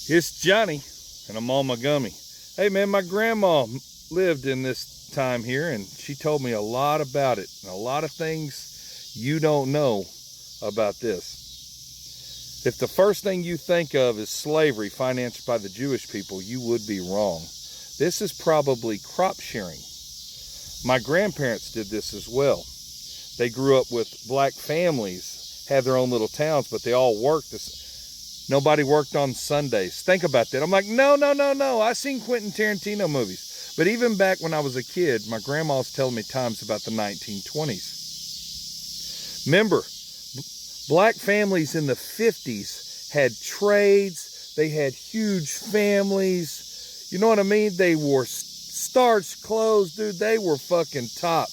It's Johnny, and I'm on my gummy. Hey man, my grandma lived in this time here, and she told me a lot about it, and a lot of things you don't know about this. If the first thing you think of is slavery financed by the Jewish people, you would be wrong. This is probably crop sharing. My grandparents did this as well. They grew up with black families, had their own little towns, but they all worked this. Nobody worked on Sundays. Think about that. I'm like, no. I seen Quentin Tarantino movies. But even back when I was a kid, my grandma was telling me times about the 1920s. Remember, black families in the 50s had trades. They had huge families. You know what I mean? They wore starched clothes, dude. They were fucking top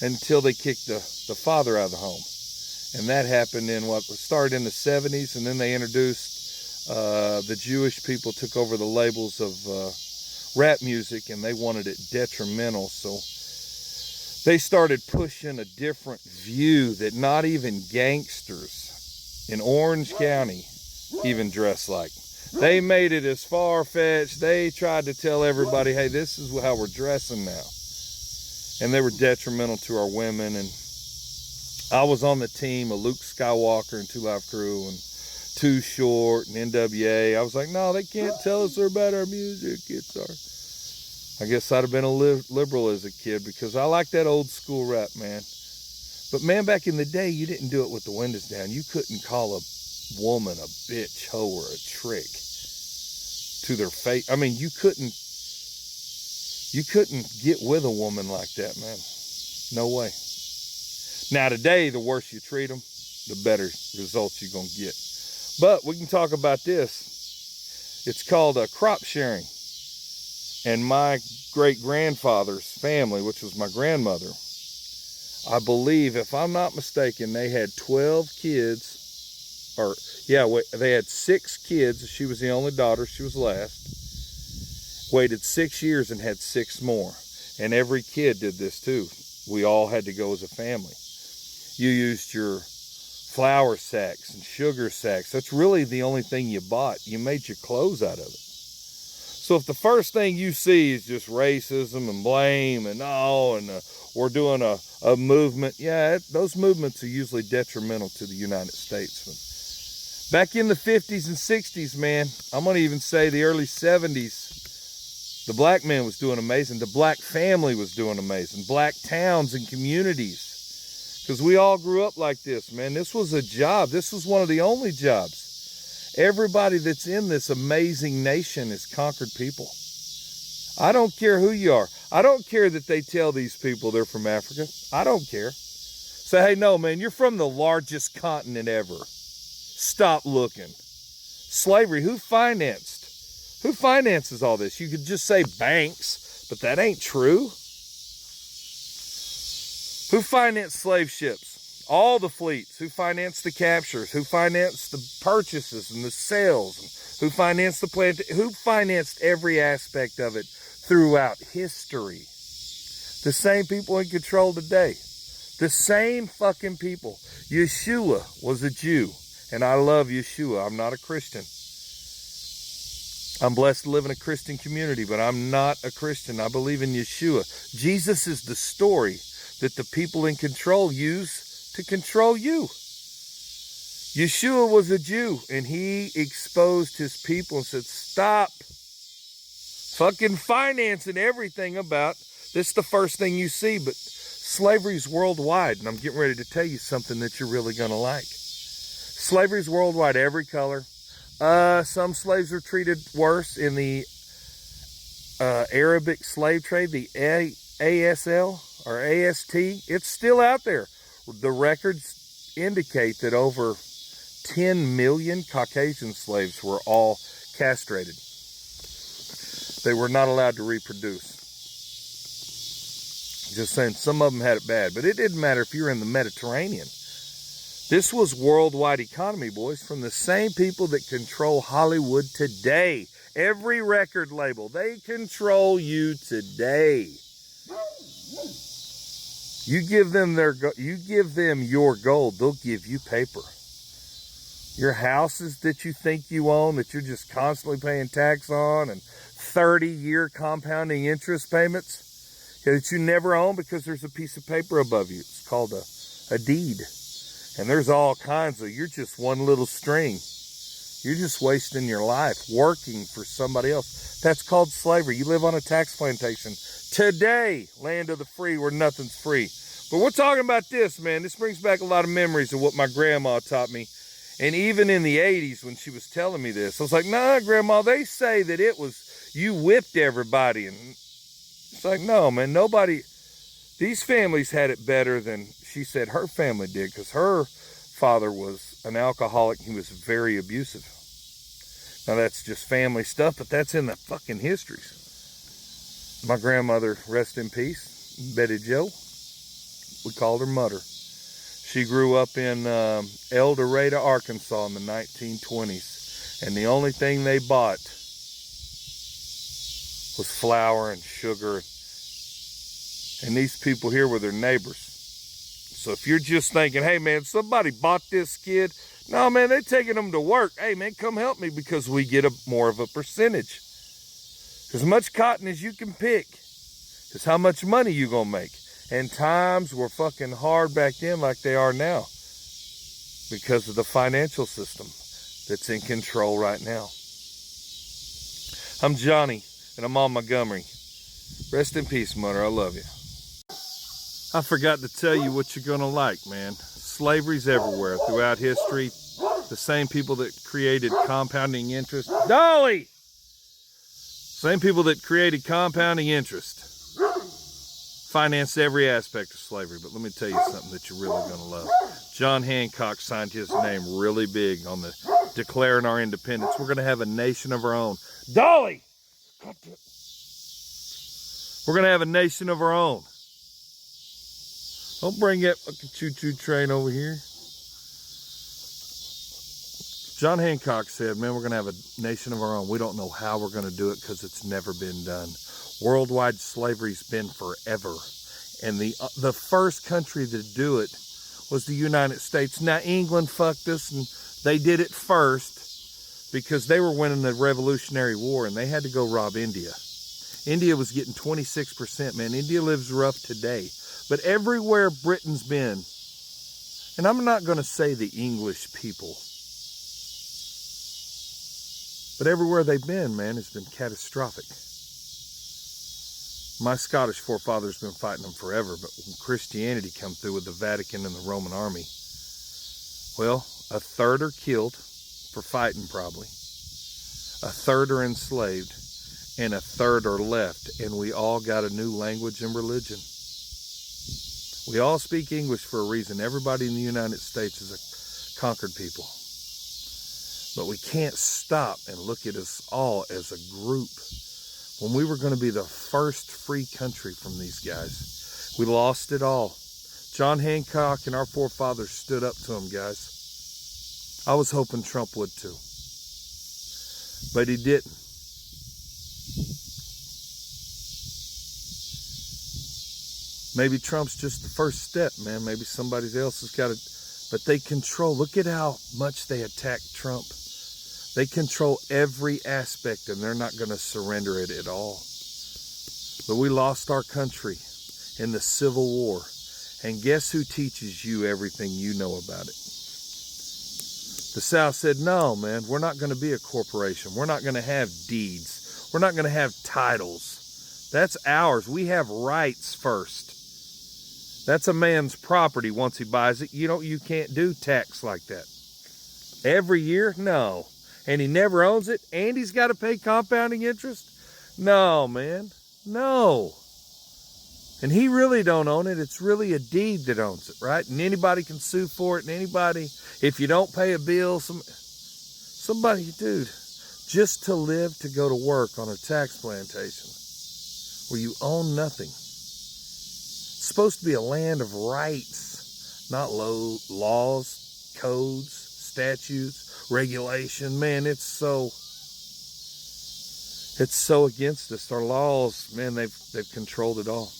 until they kicked the father out of the home. And that happened in what started in the 70s, and then they introduced the Jewish people took over the labels of rap music, and they wanted it detrimental. So they started pushing a different view that not even gangsters in Orange County even dress like. They made it as far-fetched. They tried to tell everybody, hey, this is how we're dressing now. And they were detrimental to our women. And I was on the team of Luke Skywalker and 2 Live Crew and Too Short and NWA. I was like, no, they can't tell us they're about our music. It's our... I guess I'd have been a liberal as a kid because I like that old school rap, man. But man, back in the day, you didn't do it with the windows down. You couldn't call a woman a bitch, hoe, or a trick to their face. I mean, you couldn't get with a woman like that, man. No way. Now today, the worse you treat them, the better results you're going to get. But we can talk about this. It's called crop sharing. And my great-grandfather's family, which was my grandmother, I believe, if I'm not mistaken, they had 12 kids. They had 6 kids. She was the only daughter. She was last. Waited 6 years and had 6 more. And every kid did this too. We all had to go as a family. You used your flour sacks and sugar sacks. That's really the only thing you bought. You made your clothes out of it. So if the first thing you see is just racism and blame and we're doing a movement, yeah, those movements are usually detrimental to the United States. Back in the 50s and 60s, man, I'm going to even say the early 70s, the black man was doing amazing. The black family was doing amazing. Black towns and communities. Because we all grew up like this, man. This was a job. This was one of the only jobs. Everybody that's in this amazing nation is conquered people. I don't care who you are. I don't care that they tell these people they're from Africa. I don't care. Say, hey, no, man, you're from the largest continent ever. Stop looking. Slavery, who finances all this? You could just say banks, but that ain't true. Who financed slave ships? All the fleets. Who financed the captures? Who financed the purchases and the sales? Who financed the plant? Who financed every aspect of it throughout history? The same people in control today. The same fucking people. Yeshua was a Jew, and I love Yeshua. I'm not a Christian. I'm blessed to live in a Christian community, but I'm not a Christian. I believe in Yeshua. Jesus is the story that the people in control use to control you. Yeshua was a Jew, and he exposed his people and said, stop fucking financing everything about this. Is the first thing you see, but slavery's worldwide, and I'm getting ready to tell you something that you're really going to like. Slavery's worldwide, every color. Some slaves are treated worse in the Arabic slave trade, the ASL or AST. It's still out there. The records indicate that over 10 million Caucasian slaves were all castrated. They were not allowed to reproduce. Just saying, some of them had it bad, but it didn't matter if you're in the Mediterranean. This was worldwide economy, boys, from the same people that control Hollywood today. Every record label, they control you today. You give them your gold, they'll give you paper. Your houses that you think you own, that you're just constantly paying tax on, and 30-year compounding interest payments that you never own because there's a piece of paper above you. It's called a deed. And there's all kinds of, you're just one little string. You're just wasting your life working for somebody else. That's called slavery. You live on a tax plantation. Today, land of the free where nothing's free. But we're talking about this, man. This brings back a lot of memories of what my grandma taught me. And even in the 80s when she was telling me this, I was like, nah, Grandma, they say that it was, you whipped everybody. And it's like, no, man, nobody, these families had it better than she said her family did, because her father was an alcoholic. He was very abusive. Now that's just family stuff, but that's in the fucking histories. My grandmother, rest in peace, Betty Joe, we called her Mutter. She grew up in El Dorado, Arkansas in the 1920s. And the only thing they bought was flour and sugar. And these people here were their neighbors. So if you're just thinking, hey man, somebody bought this kid. No man, they're taking them to work. Hey man, come help me, because we get more of a percentage. As much cotton as you can pick is how much money you gonna make. And times were fucking hard back then like they are now, because of the financial system that's in control right now. I'm Johnny, and I'm on Montgomery. Rest in peace, Mother. I love you. I forgot to tell you what you're gonna like, man. Slavery's everywhere throughout history. The same people that created compounding interest. Dolly! Same people that created compounding interest financed every aspect of slavery. But let me tell you something that you're really gonna love. John Hancock signed his name really big on the declaring our independence. We're gonna have a nation of our own. Dolly! We're gonna have a nation of our own. Don't bring that fucking choo-choo train over here. John Hancock said, man, we're gonna have a nation of our own. We don't know how we're gonna do it because it's never been done. Worldwide slavery's been forever. And the first country to do it was the United States. Now, England fucked us, and they did it first because they were winning the Revolutionary War, and they had to go rob India. India was getting 26%, man. India lives rough today. But everywhere Britain's been, and I'm not going to say the English people, but everywhere they've been, man, has been catastrophic. My Scottish forefathers been fighting them forever, but when Christianity come through with the Vatican and the Roman army, well, a third are killed for fighting probably, a third are enslaved, and a third are left, and we all got a new language and religion. We all speak English for a reason. Everybody in the United States is a conquered people. But we can't stop and look at us all as a group. When we were going to be the first free country from these guys, we lost it all. John Hancock and our forefathers stood up to them, guys. I was hoping Trump would too, but he didn't. Maybe Trump's just the first step, man. Maybe somebody else has got to, but they control. Look at how much they attack Trump. They control every aspect, and they're not going to surrender it at all. But we lost our country in the Civil War. And guess who teaches you everything you know about it? The South said, no, man, we're not going to be a corporation. We're not going to have deeds. We're not going to have titles. That's ours. We have rights first. That's a man's property once he buys it. You can't do tax like that. Every year? No. And he never owns it, and he's got to pay compounding interest? No, man, no. And he really don't own it. It's really a deed that owns it, right? And anybody can sue for it, and anybody, if you don't pay a bill, somebody, dude, just to live, to go to work on a tax plantation where you own nothing. It's supposed to be a land of rights, not laws, codes, statutes, regulation. Man, it's so against us. Our laws, man, they've controlled it all.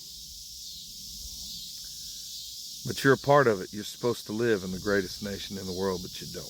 But you're a part of it. You're supposed to live in the greatest nation in the world, but you don't.